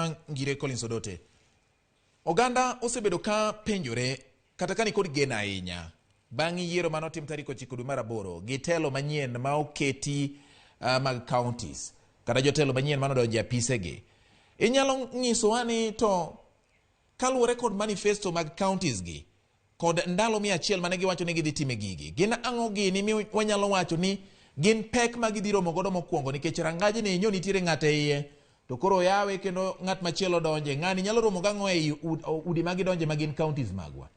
ma ngire Collins Odote. Oganda osebedo ka penjore kata kani kod gena ahinya bang' yiero manotim tarik 9 dwe mar 8 gi telo manyien ma oketi mag counties kata jotelo manyien manodonjo e apisegi. Inyalo nyisowa ni to kaluwore kod manifesto mag counties gi kod ndalo 100 mane giwacho ni gidhi time gigi, gin ang'o gini mi wanyalo wacho ni gin pek ma gidhi romo godo mokwongo, nikech rangaji ni inyo nitiere ng'at e iye to koro yawe kendo ng'at machielo donje, ng'ani nyalo romo gang'o ei udi magidonje magin counties magwa?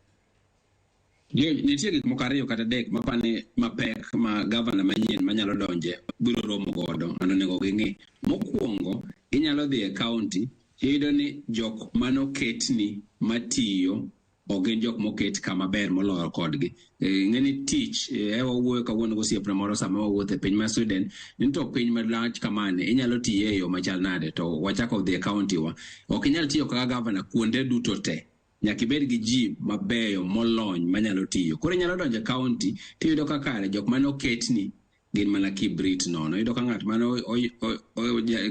Nitie gik moko ariyo kata adek mapane mapek ma gavana manyien manyalo donje biro romo godo, ano nego ging'i. Mokwongo, inyalo dhi e county, iyudo ni jok manoketni matiyo ogin jok moket kama ber moloyo kodgi. Ng'eni tich, wawuoyo kawuono gosiepna moro sama wawuotho e piny mar Sweden, ni to piny malach kamane inyalo tiye e yo machal nade, to wachako dhi e county wa. Ok inyal tiyo kaka gavana kuonde duto te. Nyaka ibed gi ji mabeyo molony manyalo tiyo. Koro inyalo donjo e county, tiyudo ka kare jok manoketni gin mana kibrit nono. Iyudo ka ng'at mano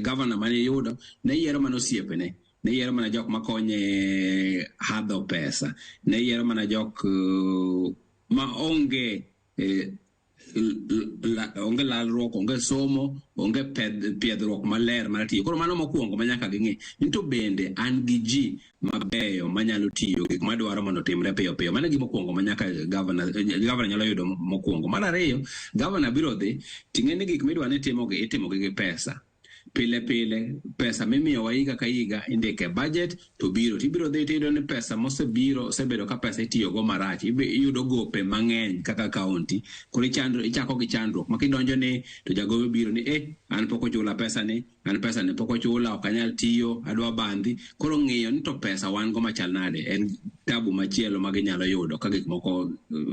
gavana mane yudo ne yiero mana osiepene, ne yiero mana jok makonye hadho pesa, ne yiero mana jok ma onge onge lalruok, onge somo, onge piedhruok maler mar tiyo. Koro mano mokwongo manyaka ging'i ni to bende an gi ji mabeyo manyalo tiyo gik madwaro mondo timre piyo piyo. Mano gima mokwongo manyaka gavana nyalo yudo mokwongo. Mar ariyo, gavana biro dhi ting'eni gik midwa ni itimogi gi pesa. Pile pile pesa mimiyowa higa ka higa indike budget to biro tibiro dhi tiyudo ni pesa mosebiro osebedo ka pesa itiyogo marach, iyudo gope mang'eny kaka county. Koro ichako gi chandruok makidonjo ni to jagowe biro ni an pok ochula pesa ni, an pesa ni pok ochula, ok anyal tiyo, adwa bandhi. Koro ng'iyo ni to pesa wan go machal nade en tabu machielo maginyalo yudo ka gik moko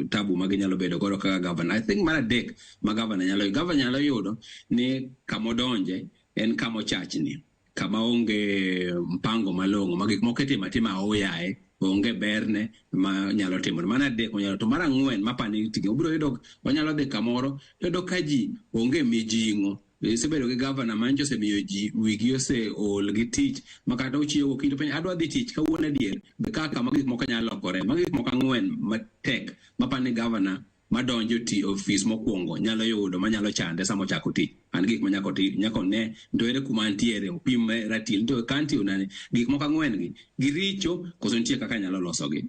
tabu maginyalo bedo godo kaka gavana. I think mar adek ma gavana nyalo yudo ni kamodonje en kamo chachni, kama onge mpango malong'o, ma gik moko itimo atima oyaye, onge berne ma nyalo timore. Mana adek onyalo to. Mar ang'wen mapani tigi obiro yudo onyalo dhi kamoro yudo ka ji onge mijing'o. Isebedo gi gavana mancho osemiyo ji wigi ol gi tich makata ochiwo gokinyi piny adwa dhi tich kawuono adier be kaka ma gik moko nyalo lokore. Ma gik moko ang'wen matek mapani gavana madonjo ti ofis mokwongo nyalo yudo manyalo chande sama ochako tich. An gik nyako ne to ere kuma antiere opim ratil to kanti unani gik moko ang'wen gi richo koso nitie kaka nyalo loso gi.